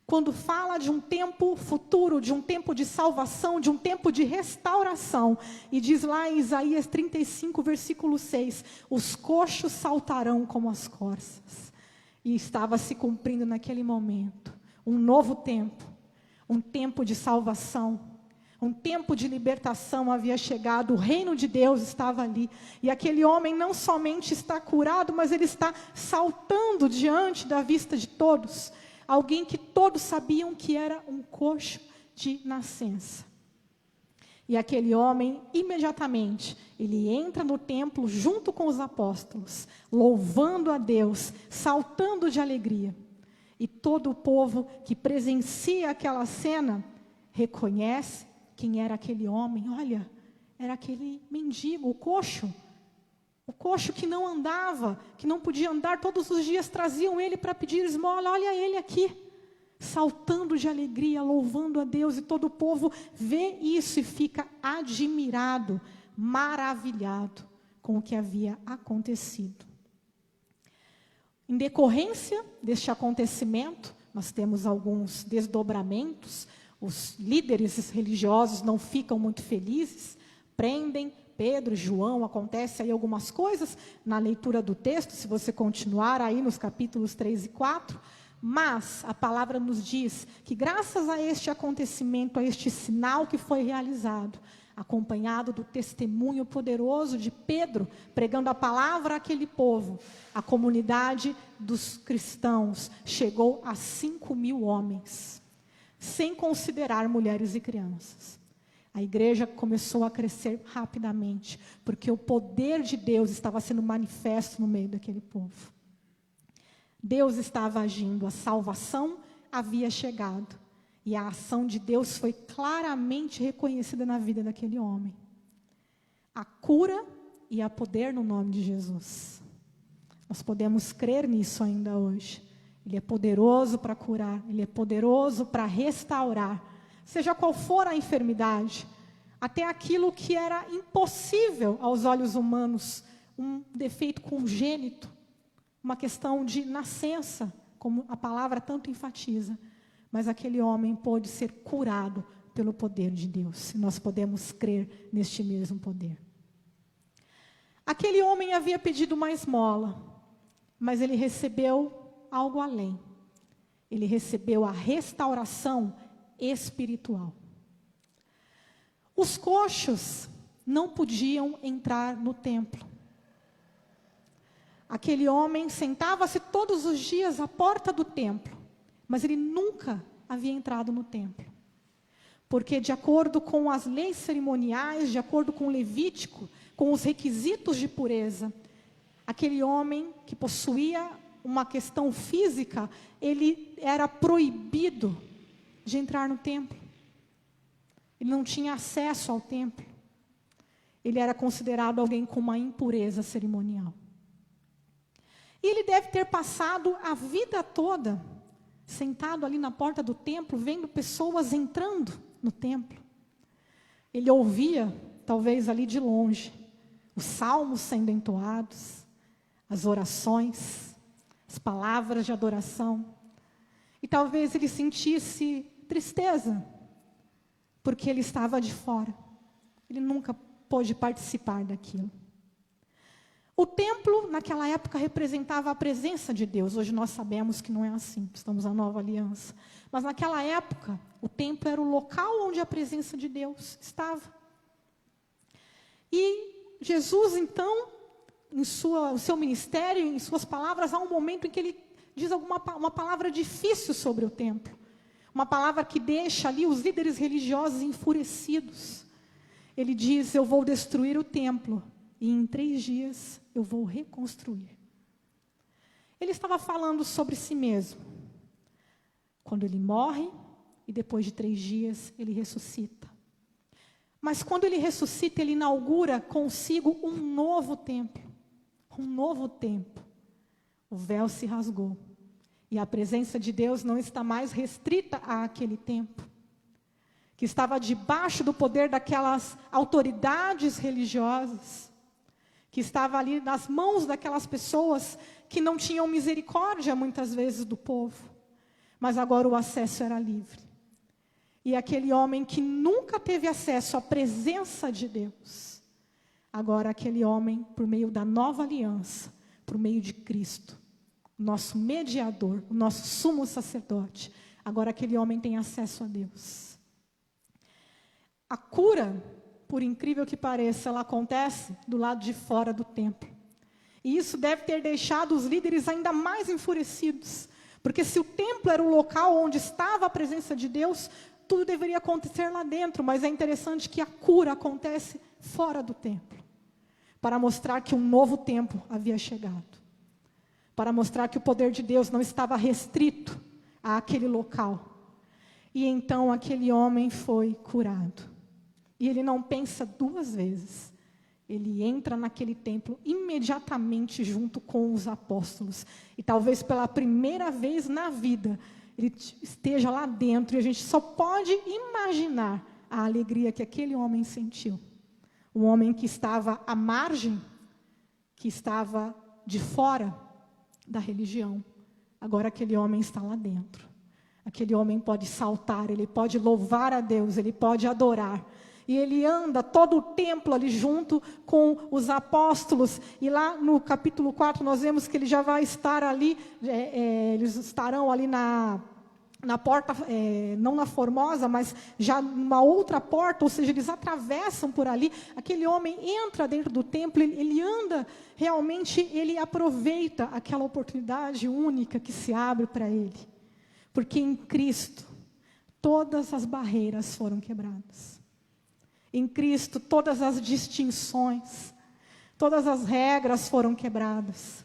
Quando fala de um tempo futuro, de um tempo de salvação, de um tempo de restauração. E diz lá em Isaías 35, versículo 6, os coxos saltarão como as corças. E estava se cumprindo naquele momento um novo tempo, um tempo de salvação, um tempo de libertação havia chegado, o reino de Deus estava ali. E aquele homem não somente está curado, mas ele está saltando diante da vista de todos. Alguém que todos sabiam que era um coxo de nascença. E aquele homem, imediatamente, ele entra no templo junto com os apóstolos, louvando a Deus, saltando de alegria. E todo o povo que presencia aquela cena, reconhece quem era aquele homem. Olha, era aquele mendigo, o coxo. O coxo que não andava, que não podia andar, todos os dias traziam ele para pedir esmola. Olha ele aqui, saltando de alegria, louvando a Deus. E todo o povo vê isso e fica admirado, maravilhado com o que havia acontecido. Em decorrência deste acontecimento, nós temos alguns desdobramentos. Os líderes religiosos não ficam muito felizes, prendem Pedro, João, acontece aí algumas coisas na leitura do texto, se você continuar aí nos capítulos 3 e 4, mas a palavra nos diz que graças a este acontecimento, a este sinal que foi realizado, acompanhado do testemunho poderoso de Pedro, pregando a palavra àquele povo, a comunidade dos cristãos chegou a 5.000 homens, sem considerar mulheres e crianças. A igreja começou a crescer rapidamente, porque o poder de Deus estava sendo manifesto no meio daquele povo. Deus estava agindo, a salvação havia chegado, e a ação de Deus foi claramente reconhecida na vida daquele homem. A cura e há poder no nome de Jesus. Nós podemos crer nisso ainda hoje. Ele é poderoso para curar, Ele é poderoso para restaurar, seja qual for a enfermidade, até aquilo que era impossível aos olhos humanos, um defeito congênito, uma questão de nascença, como a palavra tanto enfatiza, mas aquele homem pôde ser curado pelo poder de Deus, e nós podemos crer neste mesmo poder. Aquele homem havia pedido uma esmola, mas ele recebeu algo além. Ele recebeu a restauração espiritual. Os coxos não podiam entrar no templo. Aquele homem sentava-se todos os dias à porta do templo, mas ele nunca havia entrado no templo. Porque, de acordo com as leis cerimoniais, de acordo com o Levítico, com os requisitos de pureza, aquele homem que possuía uma questão física, ele era proibido de entrar no templo. Ele não tinha acesso ao templo. Ele era considerado alguém com uma impureza cerimonial. E ele deve ter passado a vida toda sentado ali na porta do templo, vendo pessoas entrando no templo. Ele ouvia, talvez ali de longe, os salmos sendo entoados, as orações, as palavras de adoração. E talvez ele sentisse tristeza, porque ele estava de fora. Ele nunca pôde participar daquilo. O templo, naquela época, representava a presença de Deus. Hoje nós sabemos que não é assim, estamos na nova aliança. Mas naquela época, o templo era o local onde a presença de Deus estava. E Jesus, então, em seu ministério, em suas palavras, há um momento em que ele diz uma palavra difícil sobre o templo. Uma palavra que deixa ali os líderes religiosos enfurecidos. Ele diz: eu vou destruir o templo e em 3 dias eu vou reconstruir. Ele estava falando sobre si mesmo. Quando ele morre e depois de 3 dias ele ressuscita. Mas quando ele ressuscita, ele inaugura consigo um novo templo. Um novo templo. O véu se rasgou. E a presença de Deus não está mais restrita àquele templo, que estava debaixo do poder daquelas autoridades religiosas, que estava ali nas mãos daquelas pessoas que não tinham misericórdia muitas vezes do povo. Mas agora o acesso era livre. E aquele homem que nunca teve acesso à presença de Deus, agora aquele homem, por meio da nova aliança, por meio de Cristo, nosso mediador, o nosso sumo sacerdote, agora aquele homem tem acesso a Deus. A cura, por incrível que pareça, ela acontece do lado de fora do templo. E isso deve ter deixado os líderes ainda mais enfurecidos, porque se o templo era o local onde estava a presença de Deus, tudo deveria acontecer lá dentro, mas é interessante que a cura acontece fora do templo, para mostrar que um novo tempo havia chegado. Para mostrar que o poder de Deus não estava restrito àquele local. E então aquele homem foi curado. E ele não pensa 2 vezes. Ele entra naquele templo imediatamente junto com os apóstolos. E talvez pela primeira vez na vida, ele esteja lá dentro. E a gente só pode imaginar a alegria que aquele homem sentiu. Um homem que estava à margem, que estava de fora da religião. Agora aquele homem está lá dentro. Aquele homem pode saltar, ele pode louvar a Deus, ele pode adorar. E ele anda todo o templo ali junto com os apóstolos. E lá no capítulo 4 nós vemos que ele já vai estar ali, eles estarão ali na porta, não na Formosa, mas já numa outra porta, ou seja, eles atravessam por ali. Aquele homem entra dentro do templo, ele anda, realmente ele aproveita aquela oportunidade única que se abre para ele. Porque em Cristo, todas as barreiras foram quebradas. Em Cristo, todas as distinções, todas as regras foram quebradas.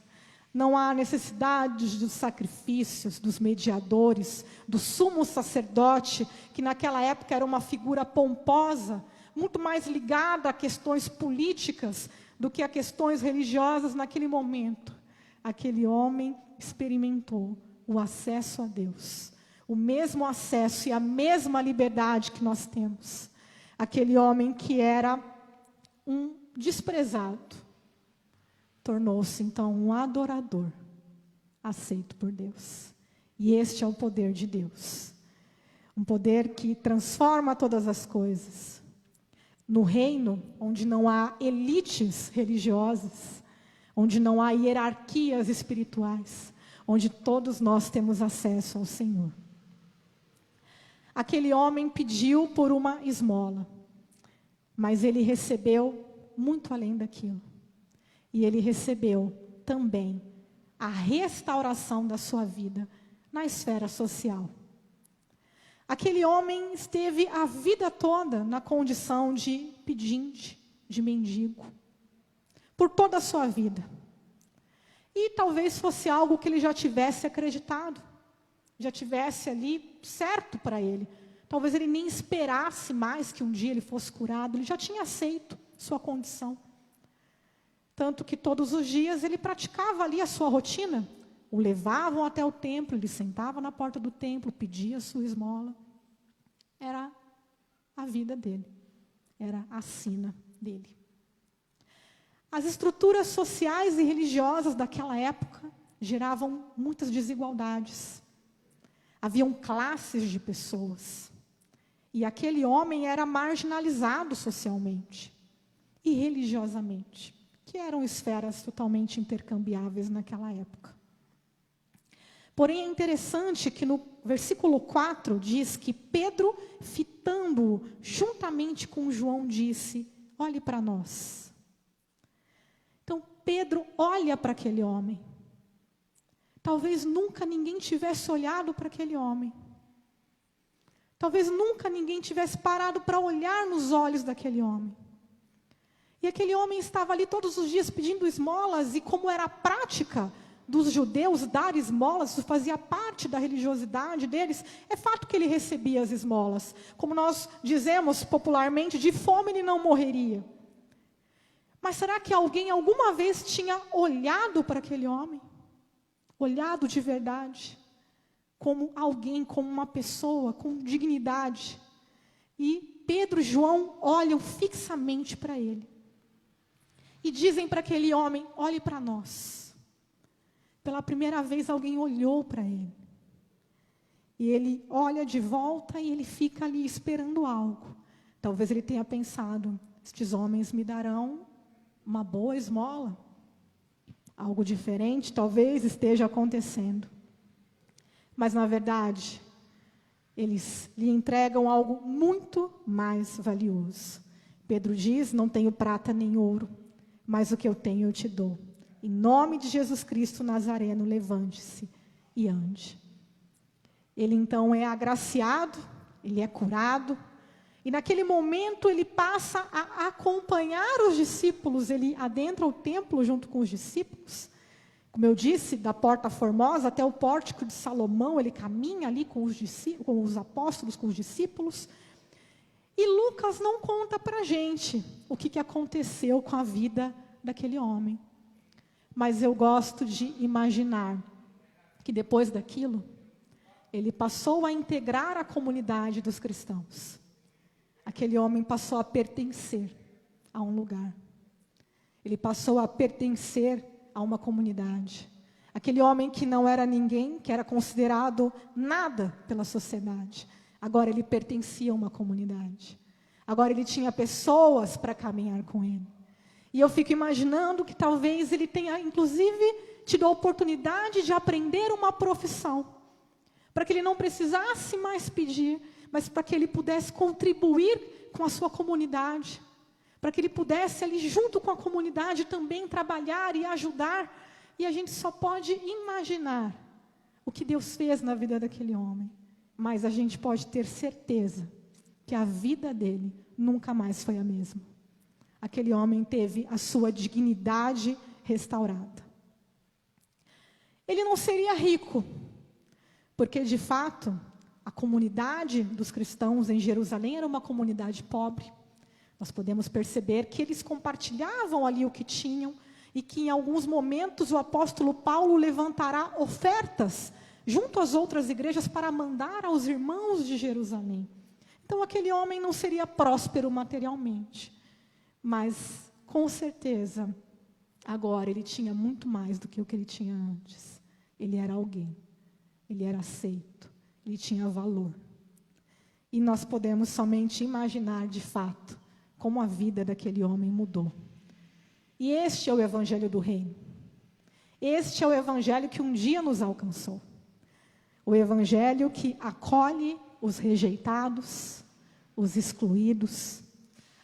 Não há necessidade dos sacrifícios, dos mediadores, do sumo sacerdote, que naquela época era uma figura pomposa, muito mais ligada a questões políticas do que a questões religiosas naquele momento. Aquele homem experimentou o acesso a Deus, o mesmo acesso e a mesma liberdade que nós temos. Aquele homem que era um desprezado, tornou-se então um adorador, aceito por Deus. E este é o poder de Deus. Um poder que transforma todas as coisas. No reino, onde não há elites religiosas, onde não há hierarquias espirituais, onde todos nós temos acesso ao Senhor. Aquele homem pediu por uma esmola, mas ele recebeu muito além daquilo. E ele recebeu também a restauração da sua vida na esfera social. Aquele homem esteve a vida toda na condição de pedinte, de mendigo, por toda a sua vida. E talvez fosse algo que ele já tivesse acreditado, já tivesse ali certo para ele. Talvez ele nem esperasse mais que um dia ele fosse curado, ele já tinha aceito sua condição. Tanto que todos os dias ele praticava ali a sua rotina. O levavam até o templo, ele sentava na porta do templo, pedia a sua esmola. Era a vida dele, era a sina dele. As estruturas sociais e religiosas daquela época geravam muitas desigualdades. Haviam classes de pessoas. E aquele homem era marginalizado socialmente e religiosamente, que eram esferas totalmente intercambiáveis naquela época. Porém, é interessante que no versículo 4 diz que Pedro, fitando-o juntamente com João, disse: olhe para nós. Então, Pedro olha para aquele homem. Talvez nunca ninguém tivesse olhado para aquele homem. Talvez nunca ninguém tivesse parado para olhar nos olhos daquele homem. E aquele homem estava ali todos os dias pedindo esmolas, e como era a prática dos judeus dar esmolas, isso fazia parte da religiosidade deles, é fato que ele recebia as esmolas. Como nós dizemos popularmente, de fome ele não morreria. Mas será que alguém alguma vez tinha olhado para aquele homem? Olhado de verdade? Como alguém, como uma pessoa, com dignidade? E Pedro e João olham fixamente para ele. E dizem para aquele homem: olhe para nós. Pela primeira vez alguém olhou para ele. E ele olha de volta e ele fica ali esperando algo. Talvez ele tenha pensado: estes homens me darão uma boa esmola. Algo diferente talvez esteja acontecendo. Mas na verdade, eles lhe entregam algo muito mais valioso. Pedro diz: não tenho prata nem ouro, mas o que eu tenho eu te dou. Em nome de Jesus Cristo Nazareno, levante-se e ande. Ele então é agraciado, ele é curado. E naquele momento ele passa a acompanhar os discípulos. Ele adentra o templo junto com os discípulos. Como eu disse, da Porta Formosa até o Pórtico de Salomão, ele caminha ali com os apóstolos, com os discípulos. E Lucas não conta para a gente o que aconteceu com a vida daquele homem. Mas eu gosto de imaginar que depois daquilo, ele passou a integrar a comunidade dos cristãos. Aquele homem passou a pertencer a um lugar. Ele passou a pertencer a uma comunidade. Aquele homem que não era ninguém, que era considerado nada pela sociedade, agora ele pertencia a uma comunidade. Agora ele tinha pessoas para caminhar com ele. E eu fico imaginando que talvez ele tenha, inclusive, tido a oportunidade de aprender uma profissão. Para que ele não precisasse mais pedir, mas para que ele pudesse contribuir com a sua comunidade. Para que ele pudesse ali, junto com a comunidade, também trabalhar e ajudar. E a gente só pode imaginar o que Deus fez na vida daquele homem. Mas a gente pode ter certeza que a vida dele nunca mais foi a mesma. Aquele homem teve a sua dignidade restaurada. Ele não seria rico, porque de fato, a comunidade dos cristãos em Jerusalém era uma comunidade pobre. Nós podemos perceber que eles compartilhavam ali o que tinham e que em alguns momentos o apóstolo Paulo levantará ofertas junto às outras igrejas para mandar aos irmãos de Jerusalém. Então aquele homem não seria próspero materialmente, mas com certeza agora ele tinha muito mais do que o que ele tinha antes. Ele era alguém, ele era aceito, ele tinha valor. E nós podemos somente imaginar de fato como a vida daquele homem mudou. E este é o evangelho do reino. Este é o evangelho que um dia nos alcançou. O evangelho que acolhe os rejeitados, os excluídos,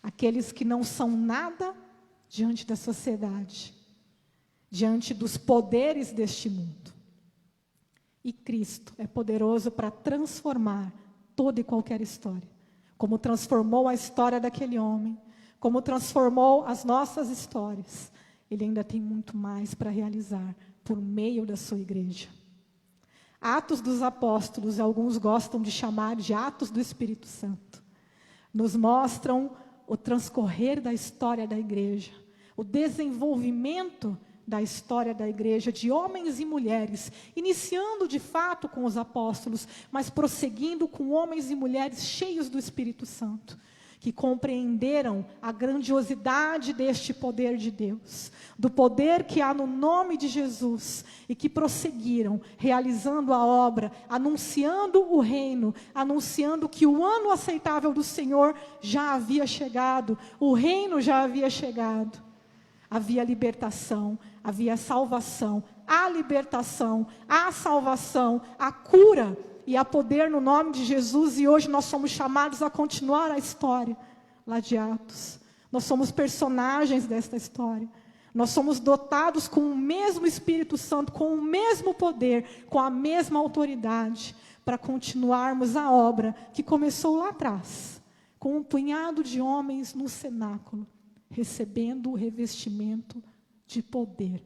aqueles que não são nada diante da sociedade, diante dos poderes deste mundo. E Cristo é poderoso para transformar toda e qualquer história. Como transformou a história daquele homem, como transformou as nossas histórias, Ele ainda tem muito mais para realizar por meio da sua igreja. Atos dos Apóstolos, alguns gostam de chamar de Atos do Espírito Santo, nos mostram o transcorrer da história da igreja, o desenvolvimento da história da igreja, de homens e mulheres, iniciando de fato com os apóstolos, mas prosseguindo com homens e mulheres cheios do Espírito Santo, que compreenderam a grandiosidade deste poder de Deus, do poder que há no nome de Jesus, e que prosseguiram realizando a obra, anunciando o reino, anunciando que o ano aceitável do Senhor já havia chegado, o reino já havia chegado. Havia libertação, havia salvação, há libertação, há salvação, há cura e há poder no nome de Jesus, e hoje nós somos chamados a continuar a história lá de Atos. Nós somos personagens desta história. Nós somos dotados com o mesmo Espírito Santo, com o mesmo poder, com a mesma autoridade, para continuarmos a obra que começou lá atrás, com um punhado de homens no cenáculo, recebendo o revestimento de poder.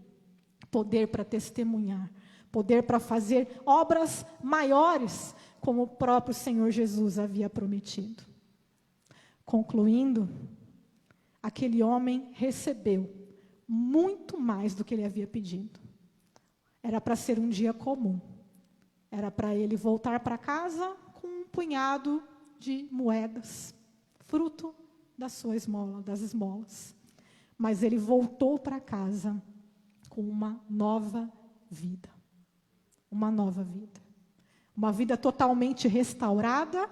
Poder para testemunhar, poder para fazer obras maiores, como o próprio Senhor Jesus havia prometido. Concluindo, aquele homem recebeu muito mais do que ele havia pedido. Era para ser um dia comum. Era para ele voltar para casa com um punhado de moedas, fruto da sua esmola, das esmolas. Mas ele voltou para casa com uma nova vida. Uma nova vida. Uma vida totalmente restaurada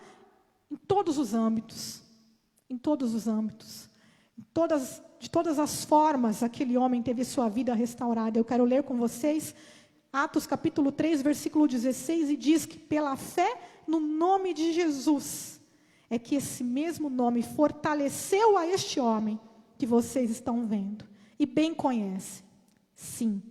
em todos os âmbitos. Em todos os âmbitos. De todas as formas, aquele homem teve sua vida restaurada. Eu quero ler com vocês Atos capítulo 3, versículo 16, e diz que pela fé no nome de Jesus é que esse mesmo nome fortaleceu a este homem que vocês estão vendo e bem conhecem. Sim,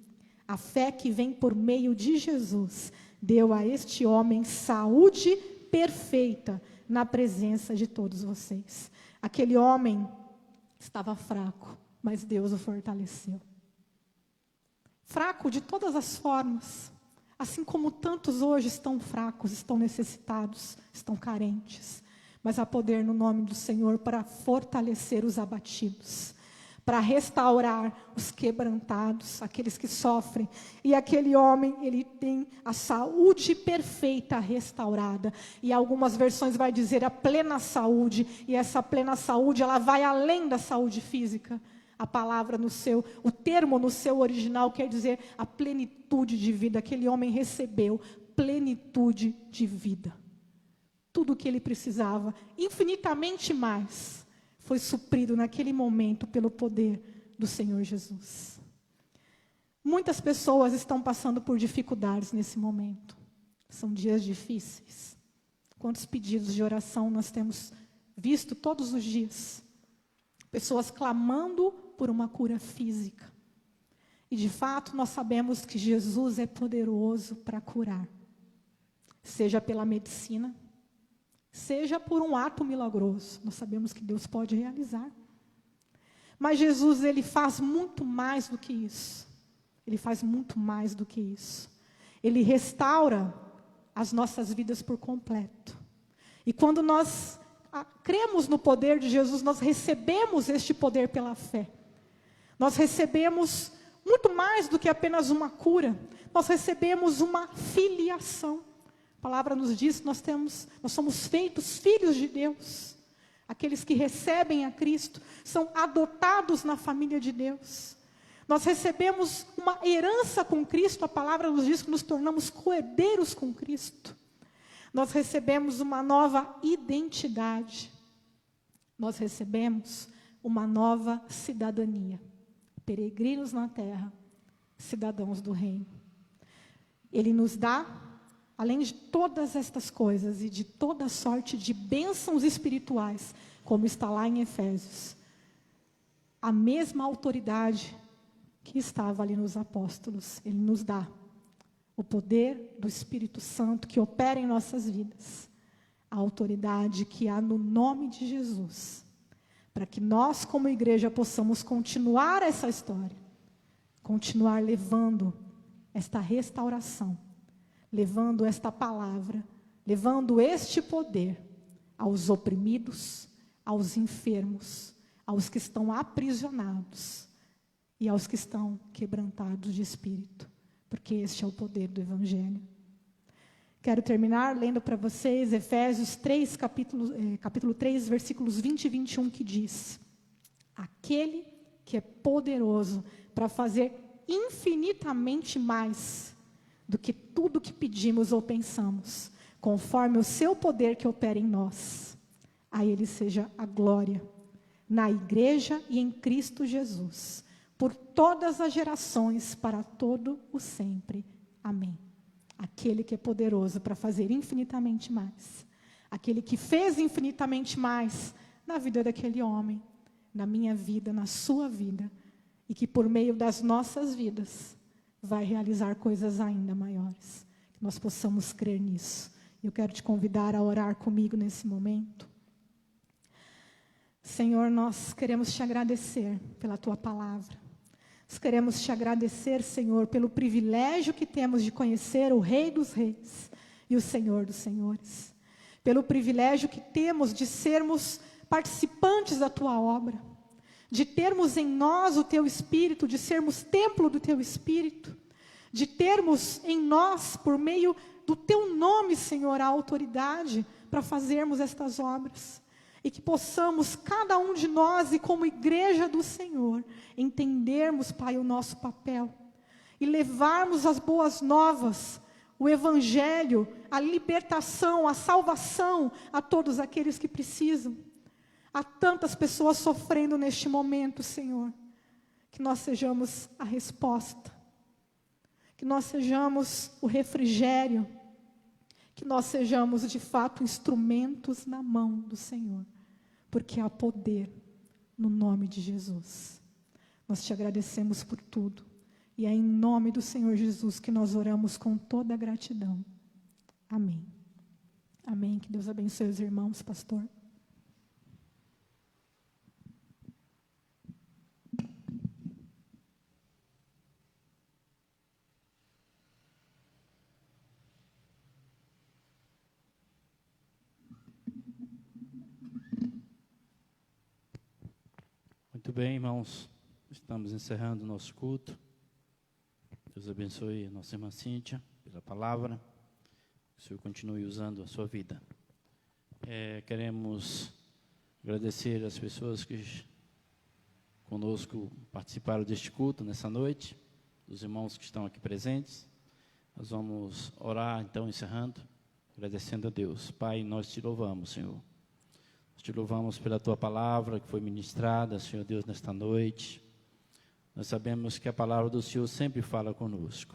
a fé que vem por meio de Jesus deu a este homem saúde perfeita na presença de todos vocês. Aquele homem estava fraco, mas Deus o fortaleceu. Fraco de todas as formas, assim como tantos hoje estão fracos, estão necessitados, estão carentes. Mas há poder no nome do Senhor para fortalecer os abatidos, para restaurar os quebrantados, aqueles que sofrem. E aquele homem, ele tem a saúde perfeita restaurada. E algumas versões vai dizer a plena saúde. E essa plena saúde, ela vai além da saúde física. A palavra o termo no seu original quer dizer a plenitude de vida. Aquele homem recebeu plenitude de vida. Tudo o que ele precisava, infinitamente mais, foi suprido naquele momento pelo poder do Senhor Jesus. Muitas pessoas estão passando por dificuldades nesse momento. São dias difíceis. Quantos pedidos de oração nós temos visto todos os dias? Pessoas clamando por uma cura física. E de fato nós sabemos que Jesus é poderoso para curar. Seja pela medicina, seja por um ato milagroso. Nós sabemos que Deus pode realizar. Mas Jesus, ele faz muito mais do que isso. Ele faz muito mais do que isso. Ele restaura as nossas vidas por completo. E quando nós cremos no poder de Jesus, nós recebemos este poder pela fé. Nós recebemos muito mais do que apenas uma cura. Nós recebemos uma filiação. A palavra nos diz que nós somos feitos filhos de Deus. Aqueles que recebem a Cristo são adotados na família de Deus. Nós recebemos uma herança com Cristo. A palavra nos diz que nos tornamos co-herdeiros com Cristo. Nós recebemos uma nova identidade. Nós recebemos uma nova cidadania. Peregrinos na terra, cidadãos do reino. Ele nos dá, além de todas estas coisas e de toda sorte de bênçãos espirituais, como está lá em Efésios, a mesma autoridade que estava ali nos apóstolos. Ele nos dá o poder do Espírito Santo que opera em nossas vidas, a autoridade que há no nome de Jesus, para que nós, como igreja, possamos continuar essa história, continuar levando esta restauração, levando esta palavra, levando este poder aos oprimidos, aos enfermos, aos que estão aprisionados e aos que estão quebrantados de espírito, porque este é o poder do Evangelho. Quero terminar lendo para vocês Efésios 3, capítulo 3, versículos 20 e 21, que diz: aquele que é poderoso para fazer infinitamente mais do que tudo que pedimos ou pensamos, conforme o seu poder que opera em nós. A ele seja a glória, na igreja e em Cristo Jesus, por todas as gerações, para todo o sempre. Amém. Aquele que é poderoso para fazer infinitamente mais. Aquele que fez infinitamente mais na vida daquele homem, na minha vida, na sua vida, e que por meio das nossas vidas vai realizar coisas ainda maiores. Que nós possamos crer nisso. Eu quero te convidar a orar comigo nesse momento. Senhor, nós queremos te agradecer pela tua palavra. Nós queremos te agradecer, Senhor, pelo privilégio que temos de conhecer o Rei dos Reis e o Senhor dos Senhores. Pelo privilégio que temos de sermos participantes da tua obra, de termos em nós o teu Espírito, de sermos templo do teu Espírito, de termos em nós, por meio do teu nome, Senhor, a autoridade para fazermos estas obras. E que possamos, cada um de nós, e como igreja do Senhor, entendermos, Pai, o nosso papel. E levarmos as boas novas, o Evangelho, a libertação, a salvação a todos aqueles que precisam. Há tantas pessoas sofrendo neste momento, Senhor. Que nós sejamos a resposta. Que nós sejamos o refrigério. Que nós sejamos, de fato, instrumentos na mão do Senhor. Porque há poder no nome de Jesus. Nós te agradecemos por tudo. E é em nome do Senhor Jesus que nós oramos com toda a gratidão. Amém. Amém. Que Deus abençoe os irmãos, pastor. Muito bem, irmãos, estamos encerrando o nosso culto. Deus abençoe a nossa irmã Cíntia pela palavra. Que o Senhor continue usando a sua vida. Queremos agradecer as pessoas que conosco participaram deste culto nessa noite, os irmãos que estão aqui presentes. Nós vamos orar, então, encerrando, agradecendo a Deus. Pai, nós te louvamos, Senhor. Te louvamos pela tua palavra que foi ministrada, Senhor Deus, nesta noite. Nós sabemos que a palavra do Senhor sempre fala conosco.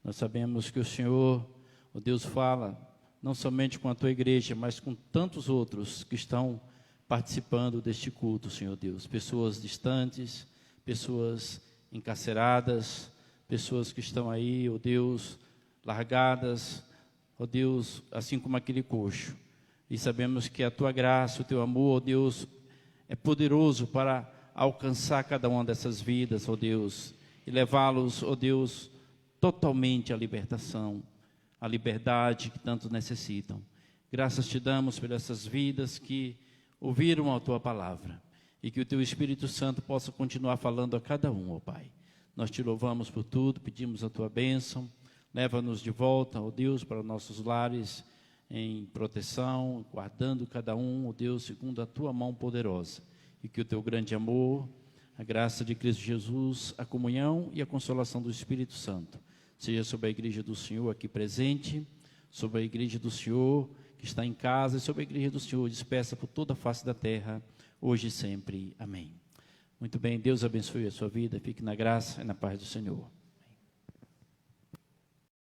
Nós sabemos que o Senhor, o Deus, fala não somente com a tua igreja, mas com tantos outros que estão participando deste culto, Senhor Deus. Pessoas distantes, pessoas encarceradas, pessoas que estão aí, ó Deus, largadas, ó Deus, assim como aquele coxo. E sabemos que a tua graça, o teu amor, ó Deus, é poderoso para alcançar cada uma dessas vidas, ó Deus, e levá-los, ó Deus, totalmente à libertação, à liberdade que tanto necessitam. Graças te damos por essas vidas que ouviram a tua palavra e que o teu Espírito Santo possa continuar falando a cada um, ó Pai. Nós te louvamos por tudo, pedimos a tua bênção, leva-nos de volta, ó Deus, para nossos lares em proteção, guardando cada um, ó Deus, segundo a tua mão poderosa, e que o teu grande amor, a graça de Cristo Jesus, a comunhão e a consolação do Espírito Santo seja sobre a igreja do Senhor aqui presente, sobre a igreja do Senhor que está em casa e sobre a igreja do Senhor dispersa por toda a face da terra, hoje e sempre. Amém. Muito bem, Deus abençoe a sua vida, fique na graça e na paz do Senhor.